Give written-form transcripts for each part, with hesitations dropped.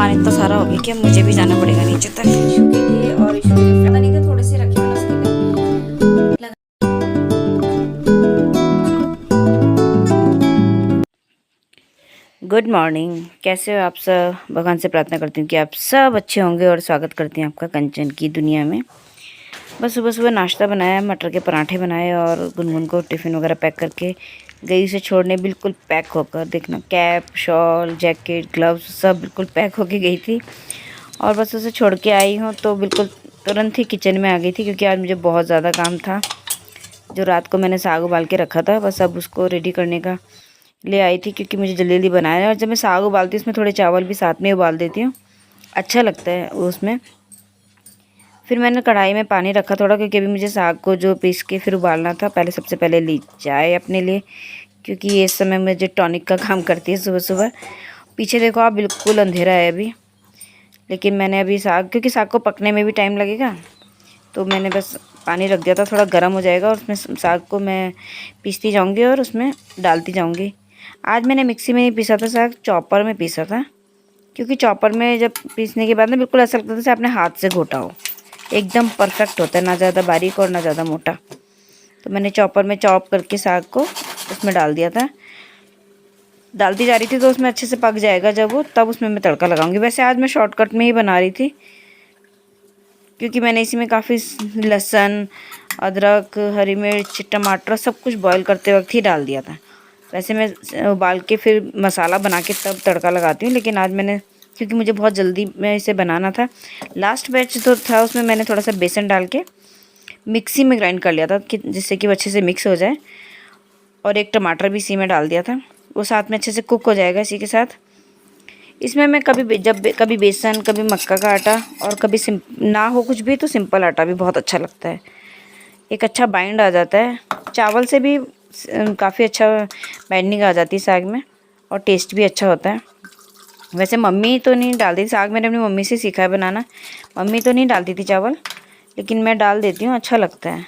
सामान इतना सारा हो गया कि अब मुझे भी जाना पड़ेगा नीचे तक इशू के लिए। और इशू के लिए पता नहीं था, थोड़े से रखे मैंने उसके लिए। गुड मॉर्निंग, कैसे हो आप सब। भगवान से प्रार्थना करती हूँ कि आप सब अच्छे होंगे और स्वागत करती हूँ आपका कंचन की दुनिया में। बस सुबह सुबह नाश्ता बनाया, मटर के पराठे बनाए और गुनगुन को टिफ़िन वगैरह पैक करके गई उसे छोड़ने। बिल्कुल पैक होकर, देखना कैप, शॉल, जैकेट, ग्लव्स सब बिल्कुल पैक होके गई थी। और बस उसे छोड़ के आई हूँ तो बिल्कुल तुरंत ही किचन में आ गई थी, क्योंकि आज मुझे बहुत ज़्यादा काम था। जो रात को मैंने साग उबाल के रखा था, बस अब उसको रेडी करने का ले आई थी, क्योंकि मुझे जल्दी जल्दी बनाना है। और जब मैं साग उबालती हूँ उसमें थोड़े चावल भी साथ में उबाल देती हूँ, अच्छा लगता है उसमें। फिर मैंने कढ़ाई में पानी रखा थोड़ा, क्योंकि अभी मुझे साग को जो पीस के फिर उबालना था। पहले सबसे पहले ली चाय अपने लिए, क्योंकि ये समय मुझे टॉनिक का काम करती है सुबह सुबह। पीछे देखो आप, बिल्कुल अंधेरा है अभी, लेकिन मैंने अभी साग, क्योंकि साग को पकने में भी टाइम लगेगा, तो मैंने बस पानी रख दिया था, थोड़ा गर्म हो जाएगा और उसमें साग को मैं पीसती जाऊँगी और उसमें डालती जाऊँगी। आज मैंने मिक्सी में नहीं पीसा था साग, चॉपर में पीसा था, क्योंकि चॉपर में जब पीसने के बाद ना बिल्कुल ऐसा लगता था जैसे अपने हाथ से घोटा हो। एकदम परफेक्ट होता है, ना ज़्यादा बारीक और ना ज़्यादा मोटा। तो मैंने चॉपर में चॉप करके साग को उसमें डाल दिया था। डालती जा रही थी तो उसमें अच्छे से पक जाएगा जब वो, तब उसमें मैं तड़का लगाऊंगी। वैसे आज मैं शॉर्टकट में ही बना रही थी, क्योंकि मैंने इसी में काफ़ी लहसुन, अदरक, हरी मिर्च, टमाटर सब कुछ बॉईल करते वक्त ही डाल दिया था। वैसे मैं उबाल के फिर मसाला बना के तब तड़का लगाती हूँ, लेकिन आज मैंने, क्योंकि मुझे बहुत जल्दी में इसे बनाना था, लास्ट बैच जो था उसमें मैंने थोड़ा सा बेसन डाल के मिक्सी में ग्राइंड कर लिया था, कि जिससे कि वो अच्छे से मिक्स हो जाए। और एक टमाटर भी इसी में डाल दिया था, वो साथ में अच्छे से कुक हो जाएगा इसी के साथ। इसमें मैं कभी बेसन, कभी मक्का का आटा, और कभी ना हो कुछ भी तो सिंपल आटा भी बहुत अच्छा लगता है। एक अच्छा बाइंड आ जाता है, चावल से भी काफ़ी अच्छा बाइंडिंग आ जाती है साग में, और टेस्ट भी अच्छा होता है। वैसे मम्मी तो नहीं डालती साग, मैंने अपनी मम्मी से सीखा है बनाना। मम्मी तो नहीं डालती थी चावल, लेकिन मैं डाल देती हूँ, अच्छा लगता है।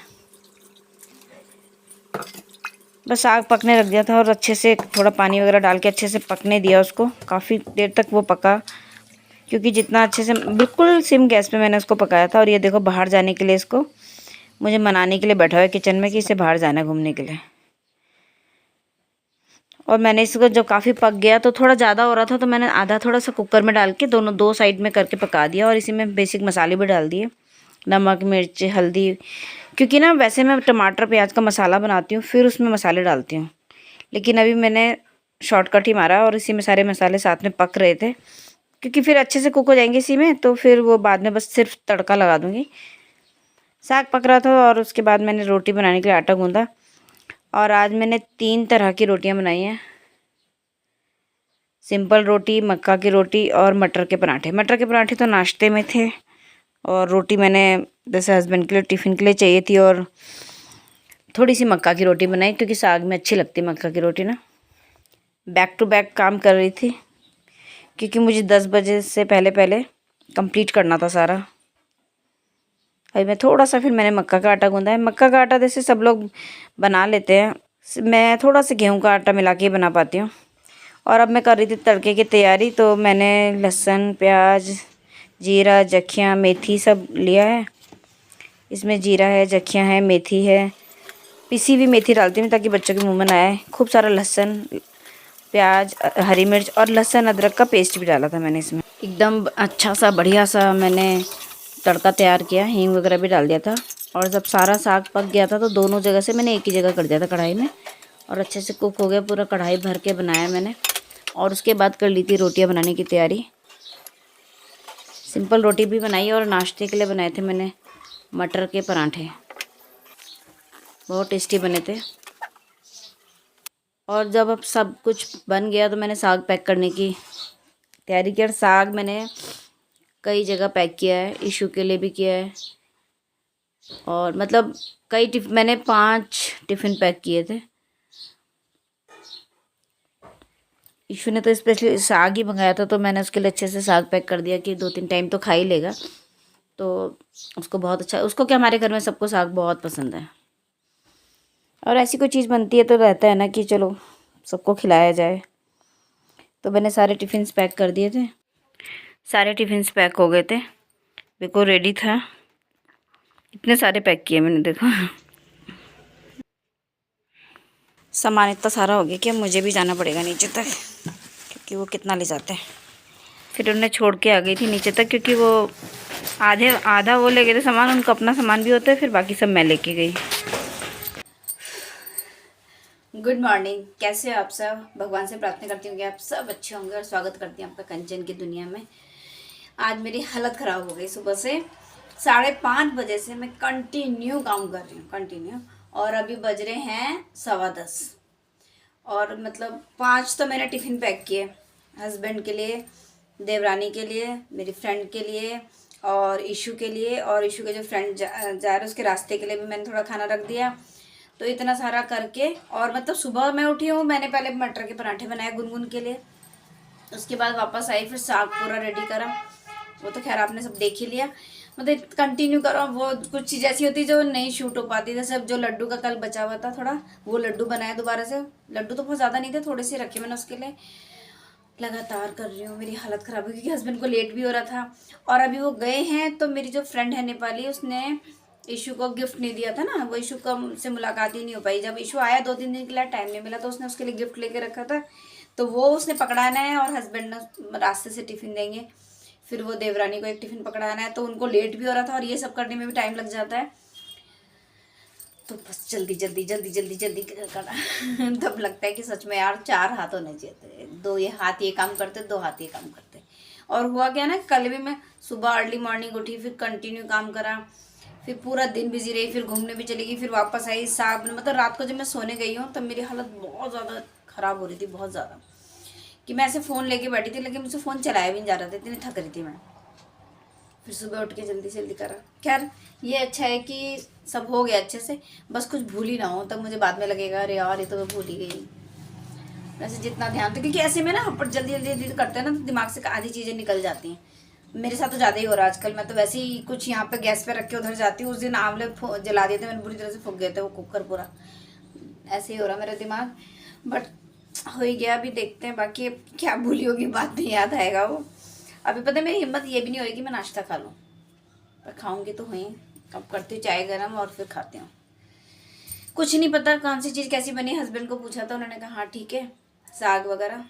बस साग पकने रख दिया था और अच्छे से थोड़ा पानी वगैरह डाल के अच्छे से पकने दिया उसको। काफ़ी देर तक वो पका, क्योंकि जितना अच्छे से, बिल्कुल सिम गैस पे मैंने उसको पकाया था। और ये देखो बाहर जाने के लिए, इसको मुझे मनाने के लिए बैठा हुआ है किचन में कि इसे बाहर जाना है घूमने के लिए। और मैंने इसको जब काफ़ी पक गया तो थोड़ा ज़्यादा हो रहा था, तो मैंने आधा थोड़ा सा कुकर में डाल के दोनों दो साइड में करके पका दिया। और इसी में बेसिक मसाले भी डाल दिए, नमक, मिर्च, हल्दी। क्योंकि ना वैसे मैं टमाटर प्याज का मसाला बनाती हूँ फिर उसमें मसाले डालती हूँ, लेकिन अभी मैंने शॉर्टकट ही मारा और इसी में सारे मसाले साथ में पक रहे थे, क्योंकि फिर अच्छे से कुक हो जाएंगे इसी में, तो फिर वो बाद में बस सिर्फ तड़का लगा दूँगी। साग पक रहा था और उसके बाद मैंने रोटी बनाने के लिए आटा गूँधा। और आज मैंने 3 तरह की रोटियां बनाई हैं, सिंपल रोटी, मक्का की रोटी और मटर के पराठे। मटर के पराठे तो नाश्ते में थे, और रोटी मैंने जैसे हस्बैंड के लिए टिफ़िन के लिए चाहिए थी। और थोड़ी सी मक्का की रोटी बनाई, क्योंकि साग में अच्छी लगती है मक्का की रोटी ना। बैक टू बैक काम कर रही थी, क्योंकि मुझे 10 बजे से पहले पहले कंप्लीट करना था सारा। अभी मैं थोड़ा सा, फिर मैंने मक्का का आटा गूँधा है। मक्का का आटा जैसे सब लोग बना लेते हैं, मैं थोड़ा सा गेहूं का आटा मिला के बना पाती हूँ। और अब मैं कर रही थी तड़के की तैयारी, तो मैंने लहसुन, प्याज, जीरा, जखियाँ, मेथी सब लिया है। इसमें जीरा है, जखियाँ है, मेथी है, पिसी हुई मेथी डालती हूँ ताकि बच्चों के मुंह में ना आए। खूब सारा लहसुन, प्याज, हरी मिर्च और लहसुन अदरक का पेस्ट भी डाला था मैंने इसमें। एकदम अच्छा सा बढ़िया सा मैंने तड़का तैयार किया, हींग वगैरह भी डाल दिया था। और जब सारा साग पक गया था तो दोनों जगह से मैंने एक ही जगह कर दिया था कढ़ाई में, और अच्छे से कुक हो गया, पूरा कढ़ाई भर के बनाया मैंने। और उसके बाद कर ली थी रोटियां बनाने की तैयारी। सिंपल रोटी भी बनाई और नाश्ते के लिए बनाए थे मैंने मटर के पराठे, बहुत टेस्टी बने थे। और जब अब सब कुछ बन गया तो मैंने साग पैक करने की तैयारी की। और साग मैंने कई जगह पैक किया है, इशू के लिए भी किया है, और मतलब मैंने 5 टिफ़िन पैक किए थे। इशू ने तो स्पेशली साग ही मंगाया था, तो मैंने उसके लिए अच्छे से साग पैक कर दिया कि 2-3 टाइम तो खा ही लेगा। तो उसको बहुत अच्छा, उसको क्या, हमारे घर में सबको साग बहुत पसंद है। और ऐसी कोई चीज़ बनती है तो रहता है ना कि चलो सबको खिलाया जाए। तो मैंने सारे टिफ़िन्स पैक कर दिए थे। सारे टिफिन पैक हो गए थे, बिल्कुल रेडी था। इतने सारे पैक किए मैंने, देखो। सामान इतना सारा हो गया कि अब मुझे भी जाना पड़ेगा नीचे तक, क्योंकि वो कितना ले जाते हैं। फिर उन्हें छोड़ के आ गई थी नीचे तक, क्योंकि वो आधा वो ले गए थे सामान, उनका अपना सामान भी होता है, फिर बाकी सब मैं लेके गई। गुड मॉर्निंग, कैसे हो आप सब? भगवान से प्रार्थना करती हूँ कि आप सब अच्छे होंगे और स्वागत करती हूँ आपका कंचन की दुनिया में। आज मेरी हालत ख़राब हो गई। सुबह से 5:30 बजे से मैं कंटिन्यू काम कर रही हूँ, कंटिन्यू। और अभी बज रहे हैं 10:15, और मतलब 5 तो मैंने टिफ़िन पैक किए, हस्बैंड के लिए, देवरानी के लिए, मेरी फ्रेंड के लिए और इशू के लिए, और इशू के जो फ्रेंड जा रहे हैं उसके रास्ते के लिए भी मैंने थोड़ा खाना रख दिया। तो इतना सारा करके, और मतलब सुबह मैं उठी हूँ, मैंने पहले मटर के पराठे बनाए गुनगुन के लिए, उसके बाद वापस आई, फिर साग पूरा रेडी करा। वो तो खैर आपने सब देख ही लिया। मतलब कंटिन्यू करो, वो कुछ चीज़ ऐसी होती जो नहीं शूट हो पाती। जैसे अब जो लड्डू का कल बचा हुआ था थोड़ा, वो लड्डू बनाया दोबारा से। लड्डू तो बहुत ज़्यादा नहीं थे, थोड़े से रखे मैंने उसके लिए। लगातार कर रही हूँ, मेरी हालत ख़राब हुई क्योंकि हस्बैंड को लेट भी हो रहा था। और अभी वो गए हैं, तो मेरी जो फ्रेंड है नेपाली, उसने इशू को गिफ्ट नहीं दिया था ना, वो इशू का से मुलाकात ही नहीं हो पाई। जब इशू आया 2-3 दिन के लिए टाइम नहीं मिला, तो उसने उसके लिए गिफ्ट लेके रखा था, तो वो उसने पकड़ाना है, और हस्बैंड ने रास्ते से टिफ़िन देंगे। फिर वो देवरानी को एक टिफ़िन पकड़ाना है, तो उनको लेट भी हो रहा था, और ये सब करने में भी टाइम लग जाता है। तो बस जल्दी जल्दी जल्दी जल्दी जल्दी करना तब लगता है कि सच में यार 4 हाथ होने चाहिए, 2 ये हाथ ये काम करते, 2 हाथ ये काम करते। और हुआ क्या ना, कल भी मैं सुबह अर्ली मॉर्निंग उठी, फिर कंटिन्यू काम करा, फिर पूरा दिन बिजी रही, फिर घूमने भी चली गई, फिर वापस आई साग। मतलब रात को जब मैं सोने गई हूँ तब मेरी हालत बहुत ज़्यादा ख़राब हो रही थी, बहुत ज़्यादा, कि मैं ऐसे फ़ोन लेके बैठी थी, लेकिन मुझसे फ़ोन चलाया भी नहीं जा रहा था, इतनी थक रही थी मैं। फिर सुबह उठ के जल्दी से जल्दी करा। खैर ये अच्छा है कि सब हो गया अच्छे से, बस कुछ भूल ही ना हो, तब मुझे बाद में लगेगा अरे यार ये तो मैं भूल ही गई। वैसे जितना ध्यान तो, क्योंकि ऐसे में ना हम जल्दी जल्दी जल्दी करते हैं ना, तो दिमाग से आधी चीज़ें निकल जाती हैं। मेरे साथ तो ज़्यादा ही हो रहा है आजकल। मैं तो वैसे ही कुछ यहाँ पे गैस पे रख के उधर जाती हूँ। उस दिन आंवले जला दिए थे मैंने, बुरी तरह से फूक गए थे वो कुकर पूरा। ऐसे ही हो रहा मेरा दिमाग, बट हो ही गया। अभी देखते हैं, बाकी क्या भूली होगी, बात नहीं याद आएगा वो। अभी पता है मेरी हिम्मत ये भी नहीं होगी कि मैं नाश्ता खा लूँ, पर खाऊंगी तो हुई। अब करती हूँ चाय गरम और फिर खाती हूँ। कुछ नहीं पता कौन सी चीज़ कैसी बनी, हस्बैंड को पूछा था, उन्होंने कहा हाँ ठीक है, साग वगैरह।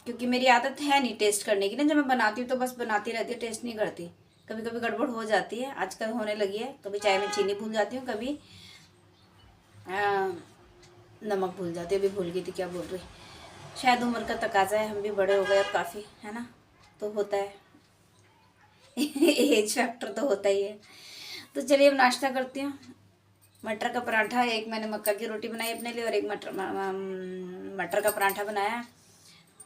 क्योंकि मेरी आदत है नहीं टेस्ट करने की ना, जब मैं बनाती हूँ तो बस बनाती रहती हूँ, टेस्ट नहीं करती। कभी कभी गड़बड़ हो जाती है, आजकल होने लगी है। कभी चाय में चीनी भूल जाती हूँ, कभी नमक भूल जाती हूँ। अभी भूल गई थी क्या बोल रही। शायद उम्र का तकाजा है, हम भी बड़े हो गए अब काफ़ी, है ना, तो होता है एज फैक्टर तो होता ही है। तो चलिए अब नाश्ता करती हूँ। मटर का पराठा, एक मैंने मक्का की रोटी बनाई अपने लिए, और एक मटर का पराठा बनाया।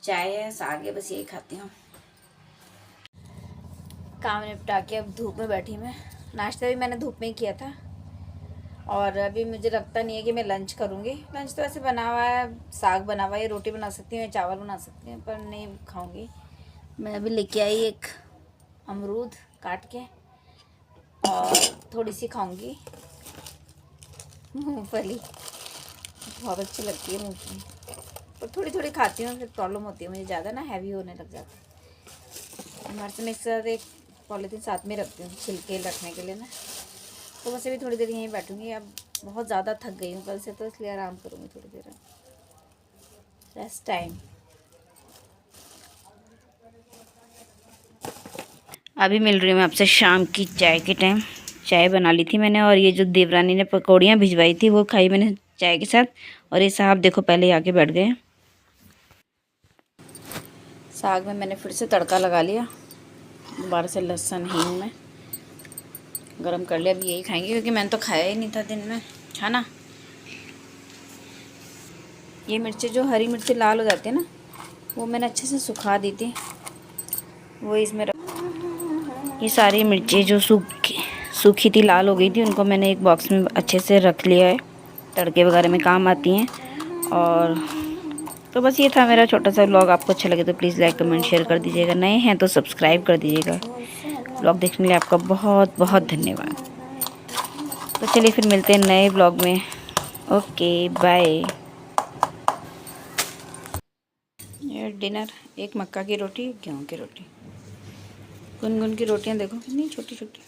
चाय है, साग है, बस यही खाती हूँ। काम निपटा के अब धूप में बैठी मैं। नाश्ता भी मैंने धूप में ही किया था, और अभी मुझे लगता नहीं है कि मैं लंच करूँगी। लंच तो ऐसे बना हुआ है, साग बना हुआ है, रोटी बना सकती हूँ, चावल बना सकती हूँ, पर नहीं खाऊँगी। मैं अभी लेके आई एक अमरूद काट के, और थोड़ी सी खाऊँगी मूँगफली, बहुत अच्छी लगती है मूँगफली, और थोड़ी थोड़ी खाती हूँ, फिर प्रॉब्लम होती है मुझे, ज़्यादा ना हैवी होने लग जाता है। हमारे से मैं एक साथ एक पॉलीथीन साथ में रखती हूँ छिलके रखने के लिए ना। तो वैसे भी थोड़ी देर यहीं बैठूँगी। अब बहुत ज़्यादा थक गई हूँ कल से, तो इसलिए आराम करूँगी थोड़ी देर, रेस्ट टाइम। अभी मिल रही हूँ मैं आपसे शाम की चाय के टाइम। चाय बना ली थी मैंने, और ये जो देवरानी ने पकौड़ियाँ भिजवाई थी वो खाई मैंने चाय के साथ। और ये साहब देखो पहले ही आके बैठ गए। साग में मैंने फिर से तड़का लगा लिया, दोबारा से लहसुन हींग में गरम कर लिया। अभी यही खाएंगे, क्योंकि मैंने तो खाया ही नहीं था दिन में खाना। ये मिर्ची जो हरी मिर्ची लाल हो जाती है ना, वो मैंने अच्छे से सुखा दी थी, वो इसमें ये सारी मिर्ची जो सूखी थी, लाल हो गई थी, उनको मैंने एक बॉक्स में अच्छे से रख लिया है, तड़के वगैरह में काम आती हैं। और तो बस ये था मेरा छोटा सा व्लॉग। आपको अच्छा लगे तो प्लीज़ लाइक कमेंट शेयर कर दीजिएगा, नए हैं तो सब्सक्राइब कर दीजिएगा। व्लॉग देखने के लिए आपका बहुत बहुत धन्यवाद। तो चलिए फिर मिलते हैं नए व्लॉग में। Okay bye. ये डिनर, एक मक्का की रोटी, गेहूँ की रोटी। गुनगुन की रोटियां देखो कितनी छोटी छोटी।